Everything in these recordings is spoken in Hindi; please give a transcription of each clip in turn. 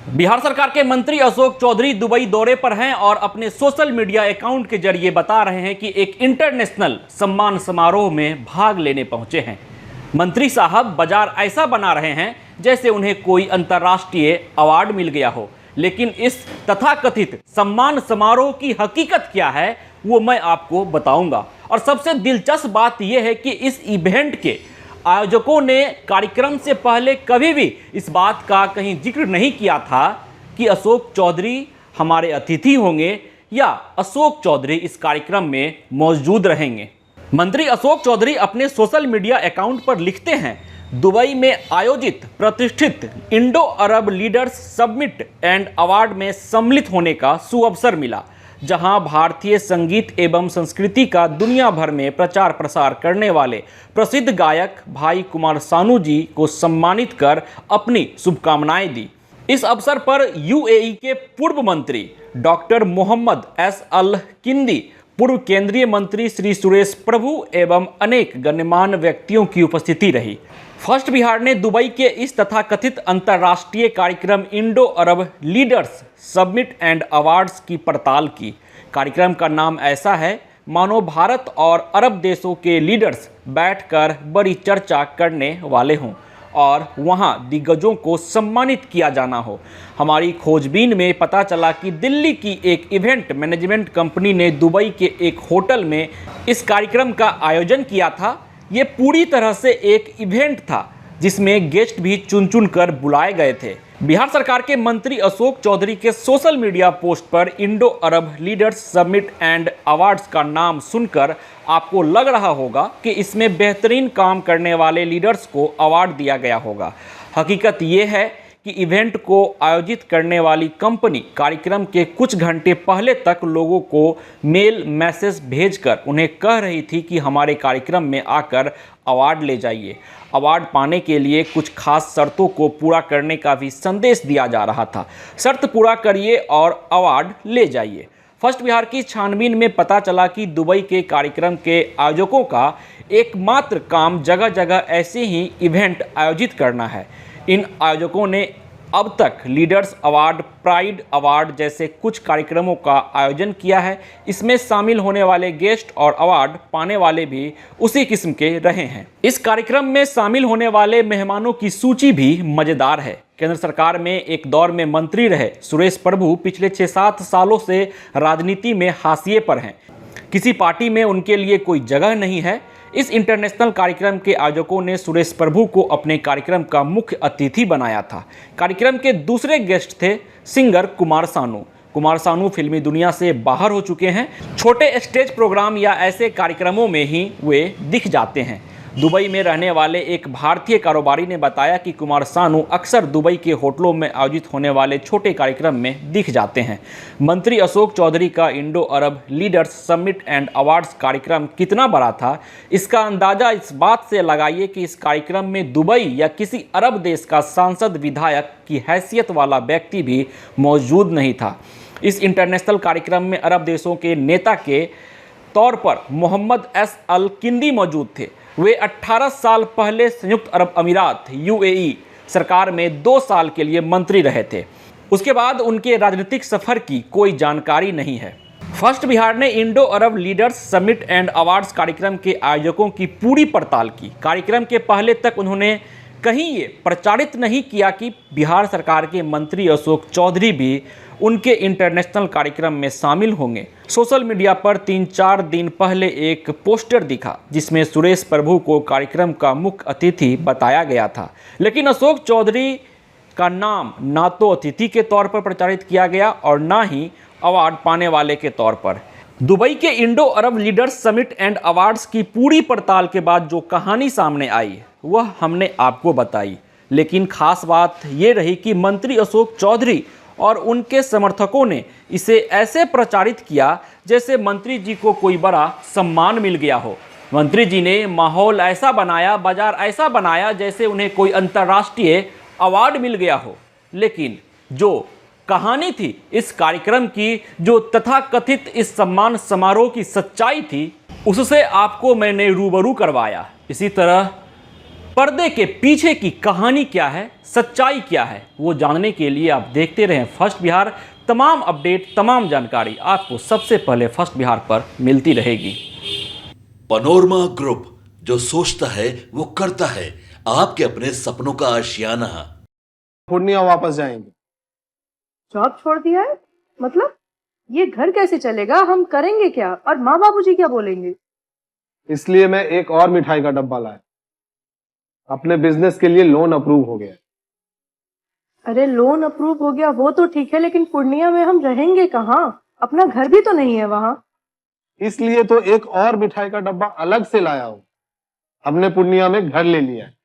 बिहार सरकार के मंत्री अशोक चौधरी दुबई दौरे पर हैं और अपने सोशल मीडिया अकाउंट के जरिए बता रहे हैं कि एक इंटरनेशनल सम्मान समारोह में भाग लेने पहुंचे हैं। मंत्री साहब बाजार ऐसा बना रहे हैं जैसे उन्हें कोई अंतर्राष्ट्रीय अवार्ड मिल गया हो, लेकिन इस तथाकथित सम्मान समारोह की हकीकत क्या है वो मैं आपको बताऊंगा। और सबसे दिलचस्प बात यह है कि इस इवेंट के आयोजकों ने कार्यक्रम से पहले कभी भी इस बात का कहीं जिक्र नहीं किया था कि अशोक चौधरी हमारे अतिथि होंगे या अशोक चौधरी इस कार्यक्रम में मौजूद रहेंगे। मंत्री अशोक चौधरी अपने सोशल मीडिया अकाउंट पर लिखते हैं, दुबई में आयोजित प्रतिष्ठित Indo Arab leaders summit and award में सम्मिलित होने का सुअवसर मिला, जहां भारतीय संगीत एवं संस्कृति का दुनिया भर में प्रचार प्रसार करने वाले प्रसिद्ध गायक भाई कुमार सानू जी को सम्मानित कर अपनी शुभकामनाएं दी। इस अवसर पर यूएई के पूर्व मंत्री डॉक्टर मोहम्मद एस अल किंदी, पूर्व केंद्रीय मंत्री श्री सुरेश प्रभु एवं अनेक गण्यमान्य व्यक्तियों की उपस्थिति रही। फर्स्ट बिहार ने दुबई के इस तथाकथित अंतर्राष्ट्रीय कार्यक्रम Indo Arab leaders summit and awards की पड़ताल की। कार्यक्रम का नाम ऐसा है मानो भारत और अरब देशों के लीडर्स बैठकर बड़ी चर्चा करने वाले हों और वहां दिग्गजों को सम्मानित किया जाना हो। हमारी खोजबीन में पता चला कि दिल्ली की एक इवेंट मैनेजमेंट कंपनी ने दुबई के एक होटल में इस कार्यक्रम का आयोजन किया था। ये पूरी तरह से एक इवेंट था जिसमें गेस्ट भी चुन चुन कर बुलाए गए थे। बिहार सरकार के मंत्री अशोक चौधरी के सोशल मीडिया पोस्ट पर Indo Arab leaders summit and awards का नाम सुनकर आपको लग रहा होगा कि इसमें बेहतरीन काम करने वाले लीडर्स को अवार्ड दिया गया होगा। हकीकत ये है कि इवेंट को आयोजित करने वाली कंपनी कार्यक्रम के कुछ घंटे पहले तक लोगों को मेल मैसेज भेजकर उन्हें कह रही थी कि हमारे कार्यक्रम में आकर अवार्ड ले जाइए। अवार्ड पाने के लिए कुछ खास शर्तों को पूरा करने का भी संदेश दिया जा रहा था। शर्त पूरा करिए और अवार्ड ले जाइए। फर्स्ट बिहार की छानबीन में पता चला कि दुबई के कार्यक्रम के आयोजकों का एकमात्र काम जगह जगह ऐसे ही इवेंट आयोजित करना है। इन आयोजकों ने अब तक लीडर्स अवार्ड, प्राइड अवार्ड जैसे कुछ कार्यक्रमों का आयोजन किया है। इसमें शामिल होने वाले गेस्ट और अवार्ड पाने वाले भी उसी किस्म के रहे हैं। इस कार्यक्रम में शामिल होने वाले मेहमानों की सूची भी मज़ेदार है। केंद्र सरकार में एक दौर में मंत्री रहे सुरेश प्रभु पिछले 6-7 सालों से राजनीति में हाशिए पर हैं। किसी पार्टी में उनके लिए कोई जगह नहीं है। इस इंटरनेशनल कार्यक्रम के आयोजकों ने सुरेश प्रभु को अपने कार्यक्रम का मुख्य अतिथि बनाया था। कार्यक्रम के दूसरे गेस्ट थे सिंगर कुमार सानू। कुमार सानू फिल्मी दुनिया से बाहर हो चुके हैं। छोटे स्टेज प्रोग्राम या ऐसे कार्यक्रमों में ही वे दिख जाते हैं। दुबई में रहने वाले एक भारतीय कारोबारी ने बताया कि कुमार सानू अक्सर दुबई के होटलों में आयोजित होने वाले छोटे कार्यक्रम में दिख जाते हैं। मंत्री अशोक चौधरी का Indo Arab leaders summit and awards कार्यक्रम कितना बड़ा था, इसका अंदाज़ा इस बात से लगाइए कि इस कार्यक्रम में दुबई या किसी अरब देश का सांसद विधायक की हैसियत वाला व्यक्ति भी मौजूद नहीं था। इस इंटरनेशनल कार्यक्रम में अरब देशों के नेता के तौर पर मोहम्मद एस अल किंदी मौजूद थे। वे 18 साल पहले संयुक्त अरब अमीरात यूएई सरकार में 2 साल के लिए मंत्री रहे थे। उसके बाद उनके राजनीतिक सफर की कोई जानकारी नहीं है। फर्स्ट बिहार ने Indo Arab leaders summit and awards कार्यक्रम के आयोजकों की पूरी पड़ताल की। कार्यक्रम के पहले तक उन्होंने कहीं ये प्रचारित नहीं किया कि बिहार सरकार के मंत्री अशोक चौधरी भी उनके इंटरनेशनल कार्यक्रम में शामिल होंगे। सोशल मीडिया पर 3-4 दिन पहले एक पोस्टर दिखा जिसमें सुरेश प्रभु को कार्यक्रम का मुख्य अतिथि बताया गया था, लेकिन अशोक चौधरी का नाम ना तो अतिथि के तौर पर प्रचारित किया गया और ना ही अवार्ड पाने वाले के तौर पर। दुबई के Indo Arab leaders summit and awards की पूरी पड़ताल के बाद जो कहानी सामने आई वह हमने आपको बताई, लेकिन खास बात ये रही कि मंत्री अशोक चौधरी और उनके समर्थकों ने इसे ऐसे प्रचारित किया जैसे मंत्री जी को कोई बड़ा सम्मान मिल गया हो। मंत्री जी ने माहौल ऐसा बनाया, बाजार ऐसा बनाया जैसे उन्हें कोई अंतर्राष्ट्रीय अवार्ड मिल गया हो। लेकिन जो कहानी थी इस कार्यक्रम की, जो तथाकथित इस सम्मान समारोह की सच्चाई थी, उससे आपको मैंने रूबरू करवाया। इसी तरह पर्दे के पीछे की कहानी क्या है, सच्चाई क्या है, वो जानने के लिए आप देखते रहें फर्स्ट बिहार। तमाम अपडेट, तमाम जानकारी आपको सबसे पहले फर्स्ट बिहार पर मिलती रहेगी। पनोरमा ग्रुप, जो सोचता है वो करता है। आपके अपने सपनों का आशियाना। पूर्णिया वापस जाएंगे। जॉब छोड़ दिया है? मतलब ये घर कैसे चलेगा? हम करेंगे क्या? और माँ बाबूजी क्या बोलेंगे? इसलिए मैं एक और मिठाई का डब्बा लाया। अपने बिजनेस के लिए लोन अप्रूव हो गया। अरे लोन अप्रूव हो गया वो तो ठीक है, लेकिन पूर्णिया में हम रहेंगे कहाँ? अपना घर भी तो नहीं है वहां। इसलिए तो एक और मिठाई का डब्बा अलग से लाया हूं। हमने पूर्णिया में घर ले लिया है,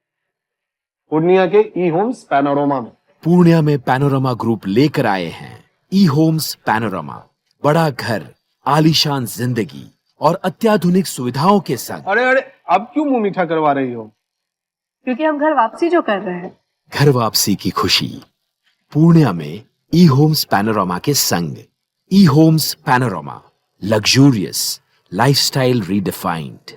पूर्णिया के ई होम्स पैनोरमा में। पूर्णिया में पैनोरमा ग्रुप लेकर आए हैं ई होम्स पैनोरमा। बड़ा घर, आलीशान जिंदगी और अत्याधुनिक सुविधाओं के संग। अरे अरे, अब क्यों मुंह मीठा करवा रही हो? क्योंकि हम घर वापसी जो कर रहे हैं। घर वापसी की खुशी पूर्णिया में ई होम्स पैनोरमा के संग। E Homes Panorama, luxurious lifestyle redefined.